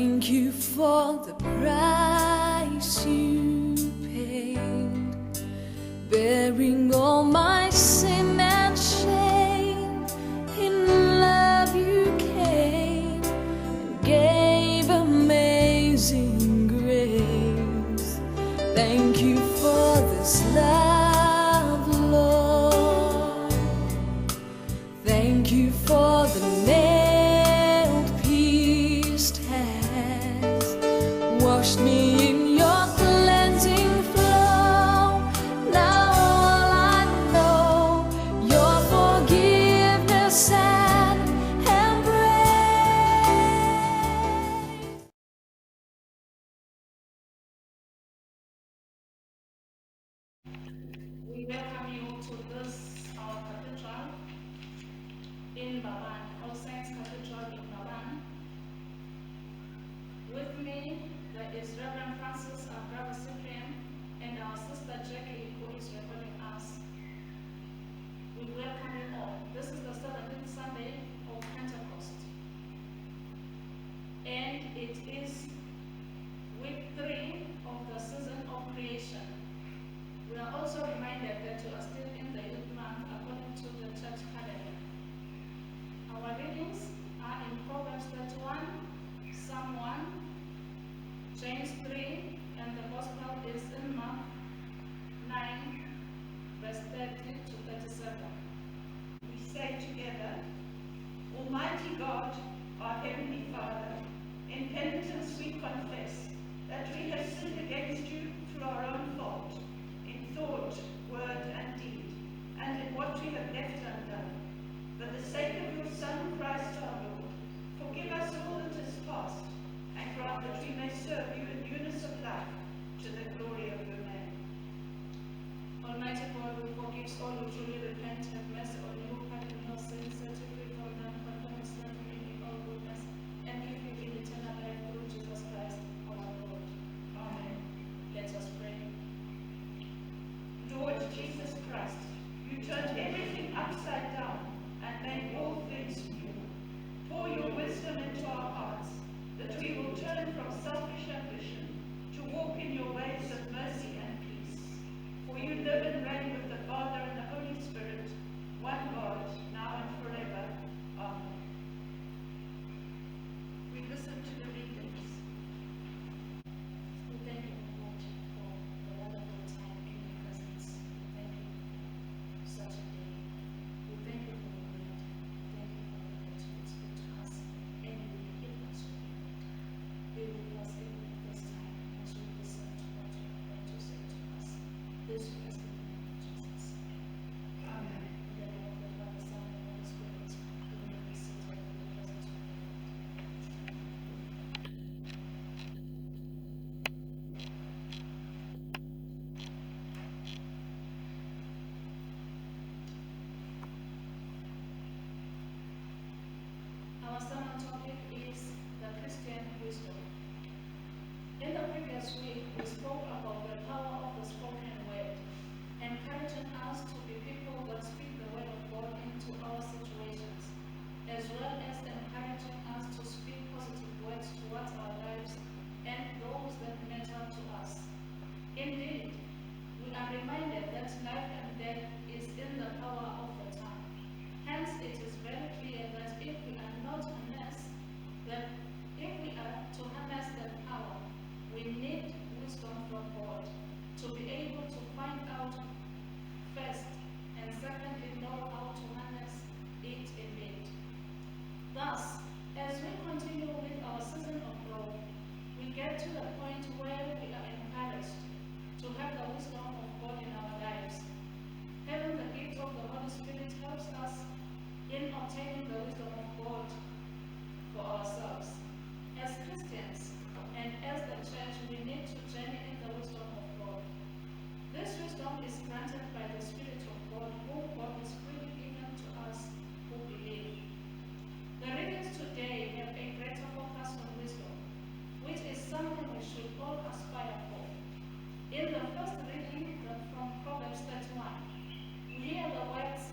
Thank you for the price you paid, bearing all my sin and shame. In love you came and gave amazing grace. Thank you for this love, Lord. Thank you for the nail-pierced hands, washed me in your cleansing flow. Now all I know, your forgiveness and embrace. We welcome you to this our cathedral in Baban, All Saints Cathedral in Baban. With me, there is Reverend Francis and Brother Cyprian and our sister Jackie, who is recording us. We welcome you all. This is the 17th Sunday of Pentecost, and it is week 3 of the season of creation. We are also reminded that we are still in the youth month according to the church calendar. Our readings are in Proverbs 31, Psalm 1, James 3, and the Gospel is in Mark 9, verse 30 to 37. We say together, Almighty God, our Heavenly Father, in penitence we confess that we have sinned against you through our own fault, in thought, word, and deed, and in what we have left undone. For the sake of your Son, Christ our Lord, forgive us all that is past, and grant that we may serve you in newness of life, to the glory of your name. Almighty God, who forgives all who truly repent, have mercy on you, pardon your sins, set you free from them, confirm and strengthen you in all goodness, and give you in eternal life through Jesus Christ our Lord. Amen. Let us pray. Lord Jesus Christ, you turned everything upside down and made all things new. Pour your wisdom into our hearts, that we will turn from selfish ambition to walk in your ways of mercy and peace. For you live and reign with the Father and the Holy Spirit, one God, now and forever. Amen. We listen to the readings. We thank you, Lord, for the wonderful time in your presence. We thank you for such a day. We thank you for your word. Thank you for the word you speak to us and you will give us your word. Be with us even at this time as we listen to what you are going to say to us. This we ask in the name of Jesus. Amen. In the name of the Father, Son, and Holy Spirit, we may be seated in the presence of the Lord. Our sermon topic is the Christian wisdom. In the previous week, we spoke about the power of the spoken word, encouraging us to be people that speak the word of God into our situations, as well as encouraging us to speak positive words towards our lives and those that matter to us. Indeed, we are reminded that life and death is in the power of the tongue. Hence, it is very clear that if we are to harness that power, we need wisdom from God to be able to find out first and secondly know how to harness it in it. Thus, as we continue with our season of growth, we get to the point where we are encouraged to have the wisdom of God in our lives. Having the gift of the Holy Spirit helps us in obtaining the wisdom of God for ourselves. As Christians and as the church, we need to journey in the wisdom of God. This wisdom is granted by the Spirit of God, whom God is freely given to us who believe. The readings today have a greater focus on wisdom, which is something we should all aspire for. In the first reading from Proverbs 31, we hear the words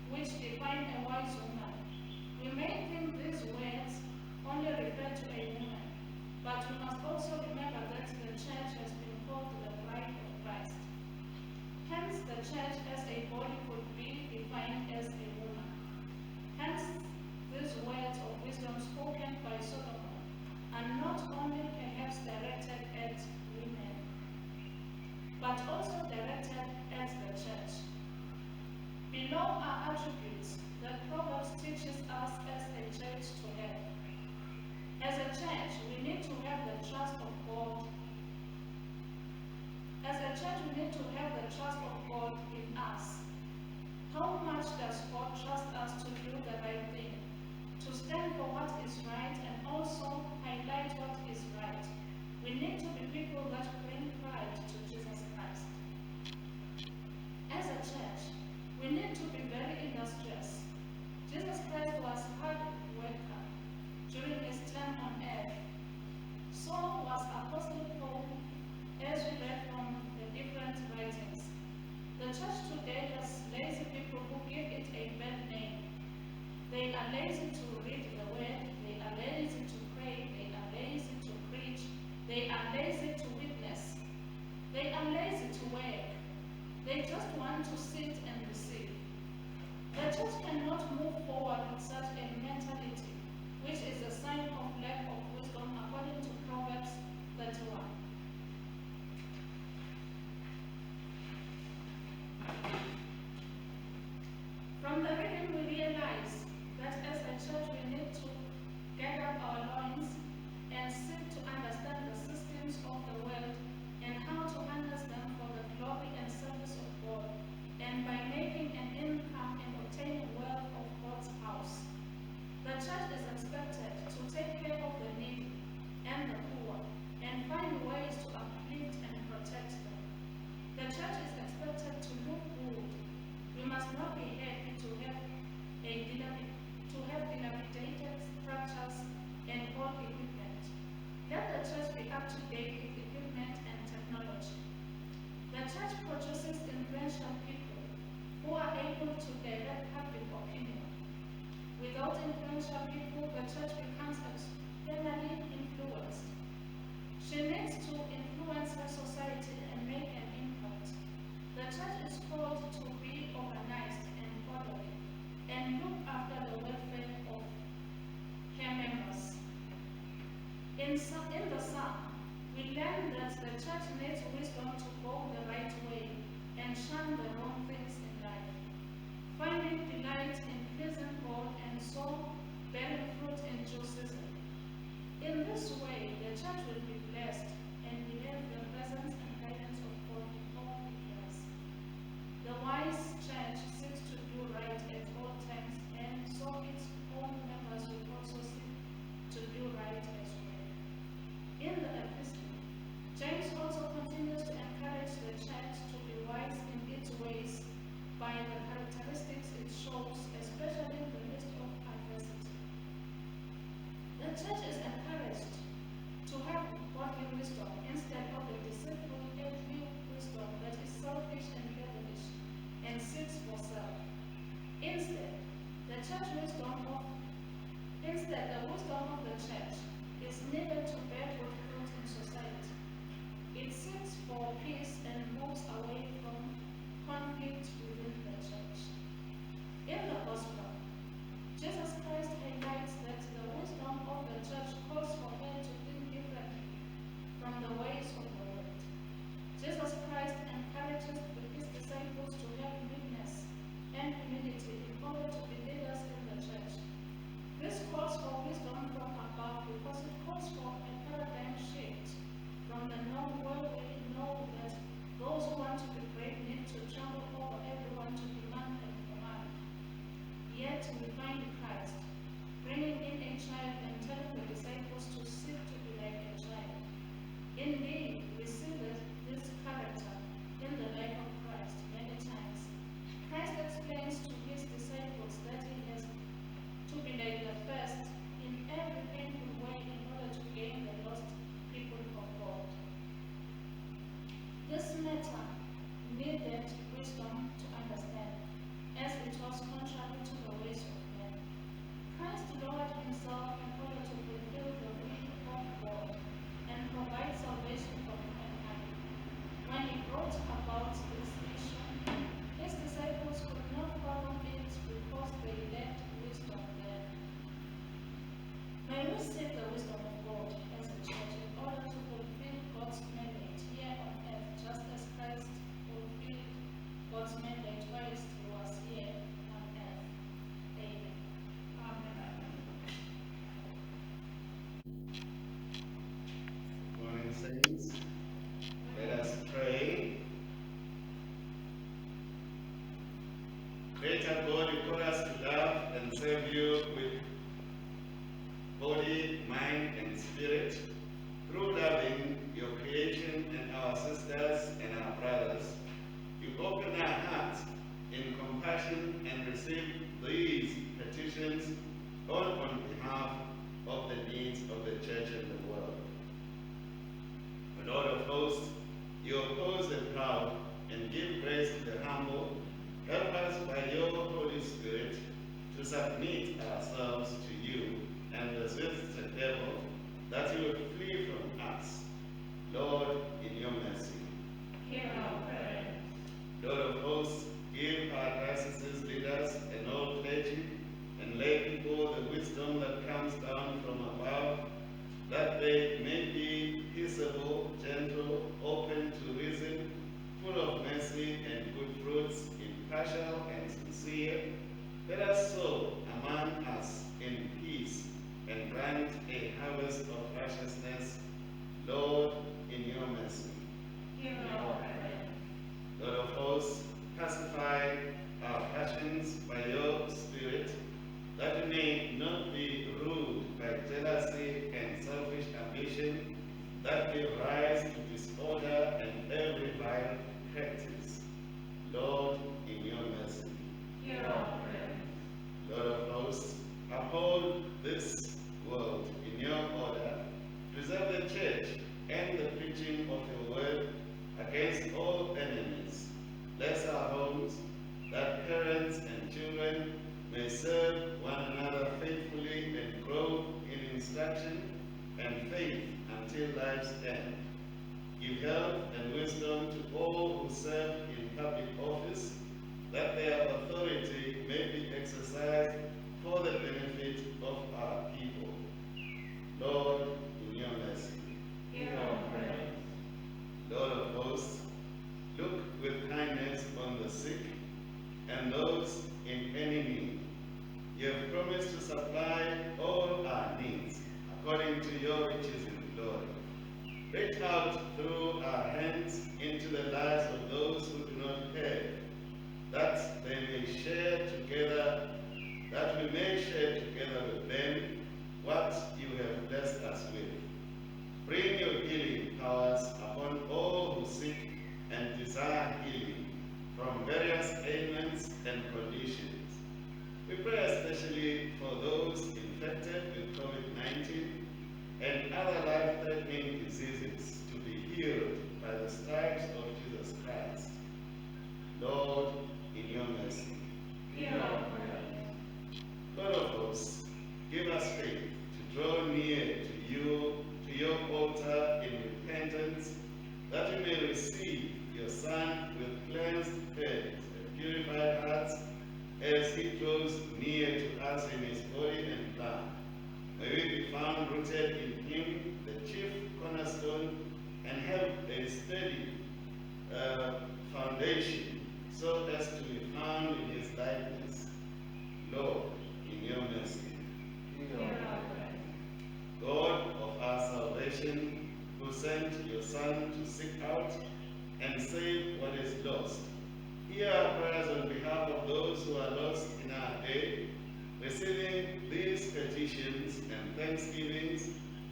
which define a wise woman. We may think these words only refer to a woman, but we must also remember that the church has been called the bride of Christ. Hence, the church as a body could be defined as a woman. Hence, these words of wisdom spoken by Solomon are not only perhaps directed at women, but also directed at the church. Below are attributes that Proverbs teaches us as a church to have. As a church, we need to have the trust of God. As a church, we need to have the trust of God in us. How much does God trust us to do the right thing, to stand for what is right and also highlight what is right? We need to be people that bring pride to Jesus Christ. As a church, we need to be very industrious. Jesus Christ was hard worker during his time on earth. So was Apostle Paul, as we read from the different writings. The church today has lazy people who give it a bad name. They are lazy to read the word, they are lazy to pray, they are lazy to preach, they are lazy to witness, they are lazy to work. They just want to sit and receive. The church cannot move forward with such a mentality, which is a sign of lack of wisdom according to Proverbs 31. From the reading, we realize that as a church we need to gather our loins and seek to understand the systems of the world and how to harness them for the glory and service of God, and by making an income and obtaining wealth of God's house. The church is expected to take care of the needy and the poor and find ways to uplift and protect them. The church is expected to look good. We must not be happy to have dilapidated structures and old equipment. Let the church be up to date with equipment and technology. The church produces influential people who are able to direct public opinion. Without influential people, the church becomes externally influenced. She needs to influence her society and make an impact. The church is called to be organized and orderly and look after the welfare of her members. In the psalm, we learn that the church needs wisdom to go the right way and shun the wrong things in life, finding delight in pleasing God and so bearing fruit in due season. In this way, the church will be blessed and will have the presence and guidance of God in all areas. The wise church seeks to do right at all times, and so its own members will also seek to do right as well. In the epistle, James also continues to encourage the church to be wise in its ways by the characteristics it shows, especially in the midst of adversity. The church is encouraged to have godly wisdom instead of the deceitful earthly wisdom that is selfish and devilish and seeks for self. Instead, the wisdom of the church is needed to bear good fruit in society. It seeks for peace and moves away from conflict within the church. In the gospel, Jesus Christ highlights that the wisdom of the church calls for her to think differently from the ways of the world. Jesus Christ encourages his disciples to have meekness and humility in order to be leaders in the church. This calls for wisdom from above because it calls for a paradigm shift from the norm where we know that those who want to be great need to trample over everyone to demand and command. Yet we find Christ bringing in a child and telling the disciples to seek to be like a child. Indeed, we see this character in the life of Christ many times. Christ explains to his disciples that he has to be like the first in every painful way in order to gain the lost people of God. This matter needed wisdom to understand, as it was contrary to the ways of men. Christ lowered himself in order to fulfill and serve you with body, mind, and spirit, through loving your creation and our sisters and our brothers. You open our hearts in compassion and receive these petitions all on behalf of the needs of the church and the world. The Lord of hosts, you oppose the proud and give grace to the humble. Help us by your Holy Spirit to submit ourselves to you and resist the devil, that he would flee from us. Lord, in your mercy. Hear our prayer. Lord of hosts, give our diocese leaders and all clergy and lay people the wisdom that comes down from above, that they may be peaceable, gentle, open to reason, full of mercy and good fruits, impartial and sincere. Let us sow among us in peace and grant a harvest of righteousness. Lord, in your mercy. Hear our prayer. Lord of hosts, pacify our passions by your Spirit, that we may not be ruled by jealousy and selfish ambition, that give rise to disorder and every vile practice. Lord, in your mercy. Hear our prayer. Lord of hosts, uphold this world in your order. Preserve the church and the preaching of your word against all enemies. Bless our homes, that parents and children may serve one another faithfully and grow in instruction and faith until life's end. Give health and wisdom to all who serve in public office, that their authority may be exercised for the benefit of our people. Lord, in your mercy. Hear our prayer. Lord of hosts, look with kindness on the sick and those in any need. You have promised to supply all our needs according to your riches in glory. Reach out through our hands into the lives of those who do not have, that they may share together, that we may share together with them what you have blessed us with. Bring your healing powers upon all who seek and desire healing from various ailments and conditions. We pray especially for those infected with COVID-19 and other life-threatening diseases to be healed by the stripes of Jesus Christ. Lord, in your mercy. Hear our prayer. Lord of hosts, give us faith to draw near to you, to your altar in repentance, that we may receive your Son with cleansed hands and purified hearts as he draws near to us in his body and blood. May we be found rooted in him, the chief cornerstone, and have a steady foundation, so as to be found in his likeness. Lord, in your mercy. Hear our prayer. God of our salvation, who sent your Son to seek out and save what is lost, hear our prayers on behalf of those who are lost in our day, receiving these petitions and thanksgivings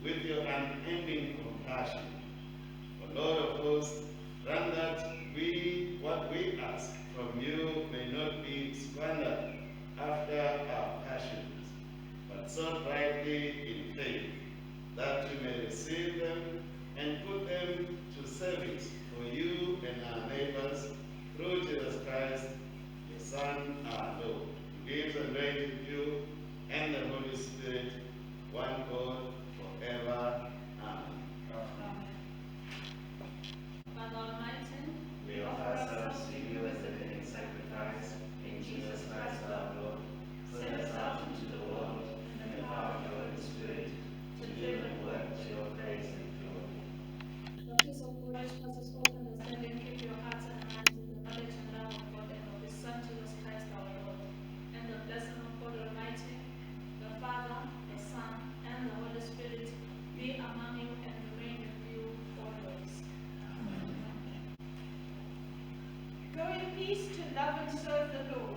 with your unending compassion. O Lord of hosts, grant that what we ask from you may not be squandered after our passions, but sought rightly in faith, that we may receive them and put them to service for you and our neighbors through Jesus Christ, your Son, our Lord, who lives and reigns with you and the Holy Spirit, one God, forever. Amen. Amen. Father Almighty, We offer ourselves to you as a living sacrifice in Jesus Christ our Lord. Send us out into the world in the power of your Holy Spirit to live and work to your praise and glory. the peace of Christ passes all understanding, keep your hearts and minds in the knowledge and love of God and of his Son Jesus Christ our Lord. And the blessing of God Almighty, the Father, the Son, and the Holy Spirit be among you and remain with you always. Go in peace to love and serve the Lord.